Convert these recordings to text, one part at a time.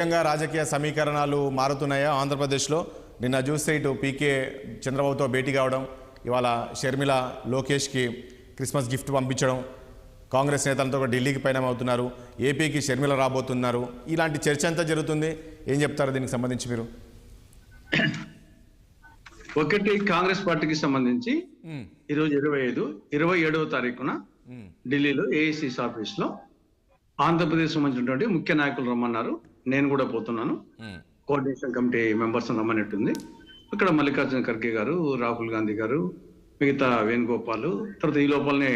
రాజకీయ సమీకరణాలు మారుతున్నాయా ఆంధ్రప్రదేశ్లో? నిన్న చూస్తే ఇటు పీకే చంద్రబాబుతో భేటీ కావడం, ఇవాళ షర్మిల లోకేష్కి క్రిస్మస్ గిఫ్ట్ పంపించడం, కాంగ్రెస్ నేతలతో ఢిల్లీకి పయనం అవుతున్నారు, ఏపీకి షర్మిల రాబోతున్నారు. ఇలాంటి చర్చ అంతా జరుగుతుంది. ఏం చెప్తారు దీనికి సంబంధించి మీరు? ఒకటి కాంగ్రెస్ పార్టీకి సంబంధించి ఈరోజు 27వ తారీఖున ఢిల్లీలో ఏఐసిసి ఆఫీస్ లో ఆంధ్రప్రదేశ్ సంబంధించినటువంటి ముఖ్య నాయకులు రమ్మన్నారు. నేను కూడా పోతున్నాను. కోఆర్డినేషన్ కమిటీ మెంబర్స్ రమ్మన్నట్టుంది. ఇక్కడ మల్లికార్జున ఖర్గే గారు, రాహుల్ గాంధీ గారు, మిగతా వేణుగోపాల్, తర్వాత ఈ లోపలనే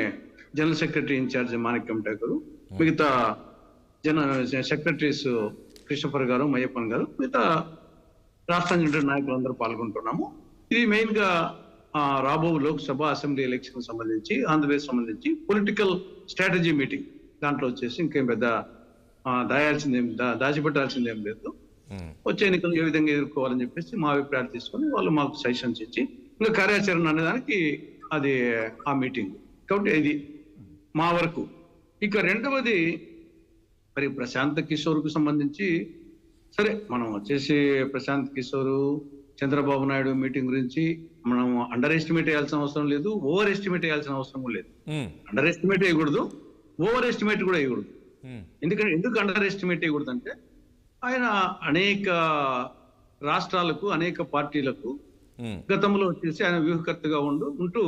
జనరల్ సెక్రటరీ ఇన్ఛార్జ్ మాణిక్యం ఠాకూర్, మిగతా సెక్రటరీస్ కృష్ణపర్ గారు, మయ్యప్పన్ గారు, మిగతా రాష్ట్రానికి నాయకులు అందరూ పాల్గొంటున్నాము. ఇది మెయిన్ గా రాబో లోక్సభ అసెంబ్లీ ఎలక్షన్ సంబంధించి ఆంధ్రప్రదేశ్ సంబంధించి పొలిటికల్ స్ట్రాటజీ మీటింగ్. దాంట్లో వచ్చేసి ఇంకేం పెద్ద దాచిపెట్టాల్సిందేం లేదు. వచ్చే ఎన్నికలు ఏ విధంగా ఎదుర్కోవాలని చెప్పేసి మా అభిప్రాయాలు తీసుకొని వాళ్ళు మాకు సజెషన్స్ ఇచ్చి ఇంకా కార్యాచరణ అనేదానికి అది ఆ మీటింగ్. కాబట్టి ఇది మా వరకు. ఇక రెండవది మరి ప్రశాంత్ కిషోర్ కు సంబంధించి, సరే మనం వచ్చేసి ప్రశాంత్ కిషోర్ చంద్రబాబు నాయుడు మీటింగ్ గురించి మనం అండర్ ఎస్టిమేట్ చేయాల్సిన అవసరం లేదు, ఓవర్ ఎస్టిమేట్ చేయాల్సిన అవసరం లేదు. అండర్ ఎస్టిమేట్ వేయకూడదు, ఓవర్ ఎస్టిమేట్ కూడా వేయకూడదు. ఎందుకు అండర్ ఎస్టిమేట్ వేయకూడదు అంటే ఆయన అనేక రాష్ట్రాలకు, అనేక పార్టీలకు గతంలో వచ్చేసి ఆయన వ్యూహకర్తగా ఉంటూ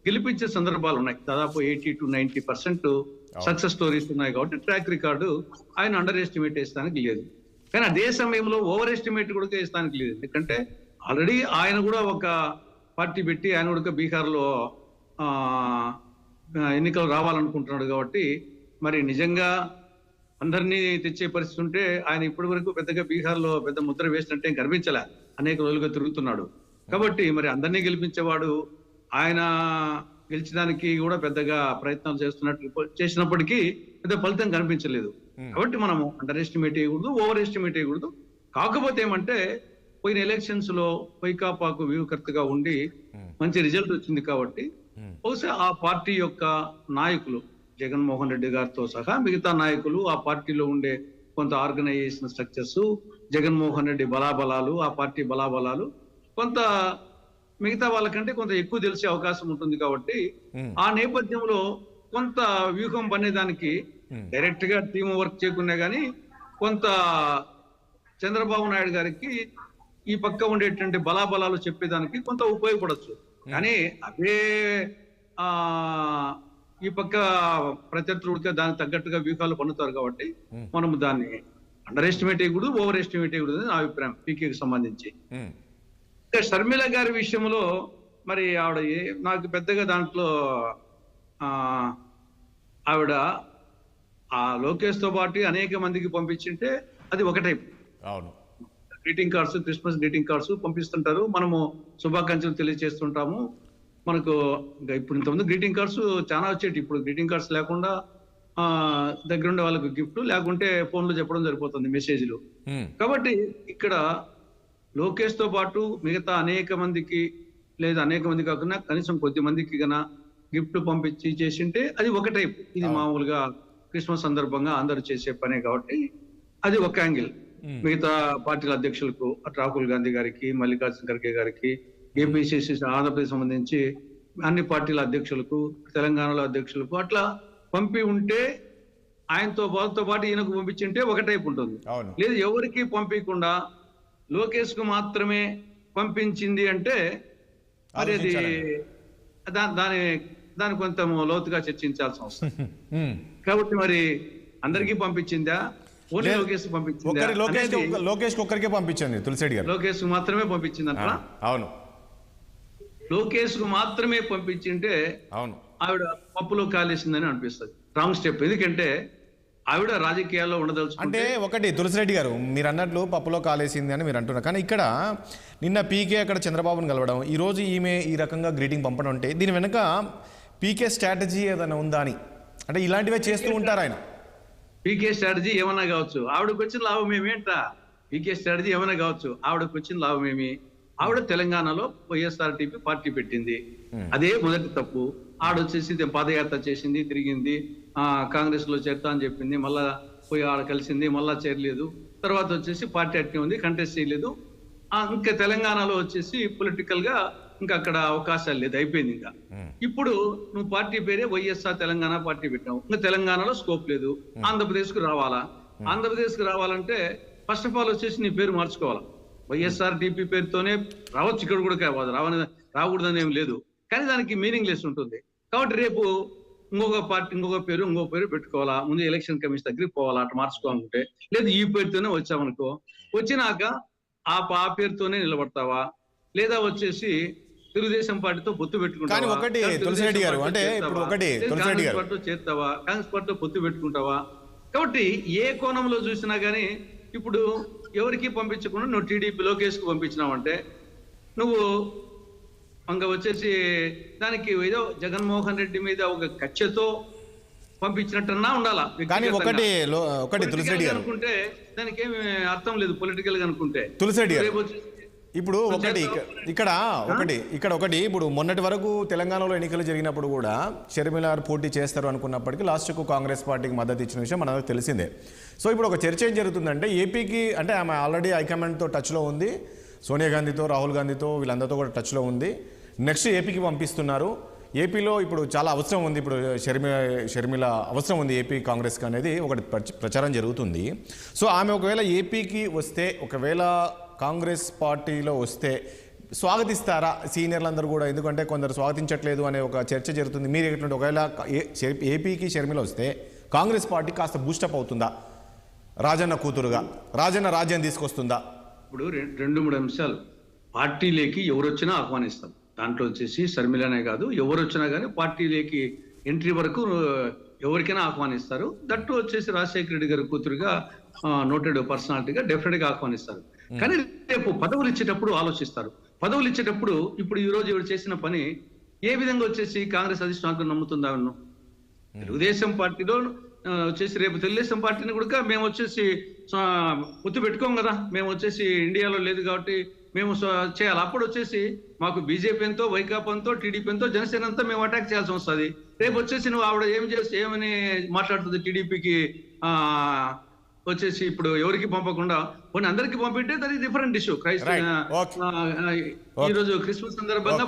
గెలిపించే సందర్భాలు ఉన్నాయి. దాదాపు 80 to 90% సక్సెస్ స్టోరీస్ ఉన్నాయి. కాబట్టి ట్రాక్ రికార్డు ఆయన అండర్ ఎస్టిమేట్ వేస్తానికి లేదు. కానీ అదే సమయంలో ఓవర్ ఎస్టిమేట్ కూడా వేస్తానికి లేదు. ఎందుకంటే ఆల్రెడీ ఆయన కూడా ఒక పార్టీ పెట్టి ఆయన కూడా బీహార్ లో ఎన్నికలు రావాలనుకుంటున్నాడు. కాబట్టి మరి నిజంగా అందరినీ తెచ్చే పరిస్థితి ఉంటే ఆయన ఇప్పటి వరకు పెద్దగా బీహార్ లో పెద్ద ముద్ర వేసినట్టే కనిపించలే. అనేక రోజులుగా తిరుగుతున్నాడు. కాబట్టి మరి అందరినీ గెలిపించేవాడు ఆయన గెలిచడానికి కూడా పెద్దగా ప్రయత్నాలు చేసినప్పటికీ పెద్ద ఫలితం కనిపించలేదు. కాబట్టి మనము అండర్ ఎస్టిమేట్ చేయకూడదు, ఓవర్ ఎస్టిమేట్ చేయకూడదు. కాకపోతే ఏమంటే పోయిన ఎలక్షన్స్ లో వైకాపాకు వ్యూహకర్తగా ఉండి మంచి రిజల్ట్ వచ్చింది. కాబట్టి బహుశా ఆ పార్టీ యొక్క నాయకులు జగన్మోహన్ రెడ్డి గారితో సహా మిగతా నాయకులు, ఆ పార్టీలో ఉండే కొంత ఆర్గనైజేషన్ స్ట్రక్చర్స్, జగన్మోహన్ రెడ్డి బలాబలాలు, ఆ పార్టీ బలాబలాలు కొంత మిగతా వాళ్ళకంటే కొంత ఎక్కువ తెలిసే అవకాశం ఉంటుంది. కాబట్టి ఆ నేపథ్యంలో కొంత వ్యూహం పనేదానికి డైరెక్ట్ గా టీమ్ వర్క్ చేయకున్నా గానీ కొంత చంద్రబాబు నాయుడు గారికి ఈ పక్క ఉండేటువంటి బలాబలాలు చెప్పేదానికి కొంత ఉపయోగపడచ్చు. కానీ అదే ఈ పక్క ప్రత్యర్థుడికి దానికి తగ్గట్టుగా వ్యూహాలు పన్నుతారు. కాబట్టి మనం దాన్ని అండర్ ఎస్టిమేట్ చేయకూడదు, ఓవర్ ఎస్టిమేట్ చేయకూడదు నా అభిప్రాయం పీకేకి సంబంధించి. షర్మిల గారి విషయంలో మరి ఆవిడ నాకు పెద్దగా దాంట్లో ఆవిడ ఆ లోకేష్ తో పాటు అనేక మందికి పంపించింటే అది ఒక type. Greeting cards, Christmas greeting cards పంపిస్తుంటారు. మనము శుభాకాంక్షలు తెలియజేస్తుంటాము. మనకు ఇప్పుడు ఇంతకుముందు గ్రీటింగ్ కార్డ్స్ చాలా వచ్చేటి. ఇప్పుడు గ్రీటింగ్ కార్డ్స్ లేకుండా దగ్గరుండే వాళ్ళకు గిఫ్ట్, లేకుంటే ఫోన్లో చెప్పడం సరిపోతుంది, మెసేజ్లు. కాబట్టి ఇక్కడ లోకేష్ తో పాటు మిగతా అనేక మందికి, లేదా అనేక మంది కాకుండా కనీసం కొద్ది మందికి గన గిఫ్ట్ పంపించి చేసింటే అది ఒక టైప్. ఇది మామూలుగా క్రిస్మస్ సందర్భంగా అందరూ చేసే పనే. కాబట్టి అది ఒక యాంగిల్. మిగతా పార్టీల అధ్యక్షులకు, రాహుల్ గాంధీ గారికి, మల్లికార్జున ఖర్గే గారికి, ఏపీసీసీ ఆంధ్రప్రదేశ్ సంబంధించి అన్ని పార్టీల అధ్యక్షులకు, తెలంగాణలో అధ్యక్షులకు అట్లా పంపి ఉంటే ఆయనతో పాటు ఈయనకు పంపించింటే ఒక టైప్ ఉంటుంది. లేదు ఎవరికి పంపించకుండా లోకేష్ కు మాత్రమే పంపించింది అంటే మరి అది దాని కొంత లోతుగా చర్చించాల్సిన అవసరం. కాబట్టి మరి అందరికీ పంపించిందా, ఓన్లీ లోకేష్ పంపించిందా? లోకేష్ ఒక్కరికే పంపించింది తులసిరెడ్డి గారు. లోకేష్ కు మాత్రమే పంపించింది అంట. అవును, లోకేష్ కు మాత్రమే పంపించింటే అవును, ఆవిడ పప్పులో కాలేసిందని అనిపిస్తుంది. Wrong step. ఎందుకంటే ఆవిడ రాజకీయాల్లో ఉండదలుచు అంటే ఒకటి తులసిరెడ్డి గారు మీరు అన్నట్లు పప్పులో కాలేసింది అని మీరు అంటున్నారు. కానీ ఇక్కడ నిన్న పీకే అక్కడ చంద్రబాబును కలవడం, ఈరోజు ఈమె ఈ రకంగా గ్రీటింగ్ పంపడం అంటే దీని వెనుక పీకే స్ట్రాటజీ ఏదైనా ఉందా అని, అంటే ఇలాంటివే చేస్తూ ఉంటారు ఆయన. పీకే స్ట్రాటజీ ఏమన్నా కావచ్చు, ఆవిడకు వచ్చిన లాభం ఏమేంట. పీకే స్ట్రాటజీ ఏమైనా కావచ్చు, ఆవిడకు వచ్చిన లాభం ఏమి? ఆవిడ తెలంగాణలో వైఎస్ఆర్టీపీ పార్టీ పెట్టింది, అదే మొదటి తప్పు. ఆడొచ్చేసి పాదయాత్ర చేసింది, తిరిగింది, కాంగ్రెస్ లో చేరుతా అని చెప్పింది, మళ్ళా పోయి ఆడ కలిసింది, మళ్ళా చేరలేదు. తర్వాత వచ్చేసి పార్టీ అట్నే ఉంది, కంటెస్ట్ చేయలేదు. ఇంకా తెలంగాణలో వచ్చేసి పొలిటికల్ గా ఇంకా అక్కడ అవకాశాలు లేదు, అయిపోయింది. ఇంకా ఇప్పుడు నువ్వు పార్టీ పేరే వైఎస్ఆర్ తెలంగాణ పార్టీ పెట్టావు, ఇంకా తెలంగాణలో స్కోప్ లేదు. ఆంధ్రప్రదేశ్ కు రావాలా? ఆంధ్రప్రదేశ్ కు రావాలంటే ఫస్ట్ ఆఫ్ ఆల్ వచ్చేసి నీ పేరు మార్చుకోవాలా. వైఎస్ఆర్ డిపి పేరుతోనే రావచ్చు, ఇక్కడ కూడా కావాలి, రాకూడదని ఏం లేదు, కానీ దానికి మీనింగ్ లెస్ ఉంటుంది. కాబట్టి రేపు ఇంకొక పార్టీ ఇంకొక పేరు పెట్టుకోవాలా, ముందు ఎలక్షన్ కమిషన్ దగ్గరికి పోవాలా, అటు మార్చుకోవాలంటే. లేదు ఈ పేరుతోనే వచ్చామనుకో, వచ్చినాక ఆ పేరుతోనే నిలబడతావా, లేదా వచ్చేసి తెలుగుదేశం పార్టీతో పొత్తు పెట్టుకుంటావా, చేస్తావా, కాంగ్రెస్ పార్టీతో పొత్తు పెట్టుకుంటావా? కాబట్టి ఏ కోణంలో చూసినా గానీ ఇప్పుడు ఎవరికి పంపించకుండా నువ్వు టీడీపీ లోకేష్ కు పంపించినావంటే నువ్వు ఇంకా వచ్చేసి దానికి ఏదో జగన్మోహన్ రెడ్డి మీద ఒక కక్షతో పంపించినట్టన్నా ఉండాలా. కానీ ఒకటి తులసిరెడ్డి గారు అనుకుంటే దానికి ఏమి అర్థం లేదు, పొలిటికల్ గా అనుకుంటే. తులసిరెడ్డి గారు ఇప్పుడు ఒకటి ఇప్పుడు మొన్నటి వరకు తెలంగాణలో ఎన్నికలు జరిగినప్పుడు కూడా షర్మిల పోటీ చేస్తారు అనుకున్నప్పటికీ లాస్ట్కు కాంగ్రెస్ పార్టీకి మద్దతు ఇచ్చిన విషయం మనకు తెలిసిందే. సో ఇప్పుడు ఒక చర్చ ఏం జరుగుతుందంటే ఏపీకి అంటే ఆమె ఆల్రెడీ హైకమాండ్తో టచ్లో ఉంది, సోనియా గాంధీతో, రాహుల్ గాంధీతో, వీళ్ళందరితో కూడా టచ్లో ఉంది. నెక్స్ట్ ఏపీకి పంపిస్తున్నారు. ఏపీలో ఇప్పుడు చాలా అవసరం ఉంది, ఇప్పుడు షర్మిల అవసరం ఉంది ఏపీ కాంగ్రెస్కి అనేది ఒకటి ప్రచారం జరుగుతుంది. సో ఆమె ఒకవేళ ఏపీకి వస్తే, ఒకవేళ కాంగ్రెస్ పార్టీలో వస్తే స్వాగతిస్తారా సీనియర్లందరూ కూడా? ఎందుకంటే కొందరు స్వాగతించట్లేదు అనే ఒక చర్చ జరుగుతుంది. మీరు ఎటువంటి ఒకవేళ ఏపీకి షర్మిల వస్తే కాంగ్రెస్ పార్టీ కాస్త బూస్టప్ అవుతుందా? రాజన్న కూతురుగా రాజన్న రాజ్యం తీసుకొస్తుందా? ఇప్పుడు 2-3 అంశాలు. పార్టీలోకి ఎవరొచ్చినా ఆహ్వానిస్తాం, దాంట్లో వచ్చేసి షర్మిలనే కాదు, ఎవరు వచ్చినా కానీ పార్టీలోకి ఎంట్రీ వరకు ఎవరికైనా ఆహ్వానిస్తారు. దట్టు వచ్చేసి రాజశేఖర రెడ్డి గారి కూతురుగా నోటెడ్ పర్సనాలిటీగా డెఫినెట్ గా ఆహ్వానిస్తారు. కానీ రేపు పదవులు ఇచ్చేటప్పుడు ఆలోచిస్తారు. పదవులు ఇచ్చేటప్పుడు ఇప్పుడు ఈ రోజు ఎవరు చేసిన పని ఏ విధంగా వచ్చేసి కాంగ్రెస్ అధిష్టానం నమ్ముతుందా? తెలుగుదేశం పార్టీలో వచ్చేసి రేపు తెలుగుదేశం పార్టీని కూడా మేము వచ్చేసి పొత్తు పెట్టుకోం కదా, మేము వచ్చేసి ఇండియాలో లేదు కాబట్టి మేము చేయాలి. అప్పుడు వచ్చేసి మాకు బీజేపీ ఎంతో, వైకాపా ఎంతో, టీడీపీ ఎంతో, జనసేన అంతా మేము అటాక్ చేయాల్సి వస్తుంది. రేపు వచ్చేసి నువ్వు ఆవిడ ఏమని మాట్లాడుతుంది టీడీపీకి వచ్చేసి ఇప్పుడు ఎవరికి పంపకుండా కొన్ని అందరికి పంపితే దట్ ఈస్ డిఫరెంట్ ఇష్యూ. ఈ రోజు క్రిస్మస్ సందర్భంగా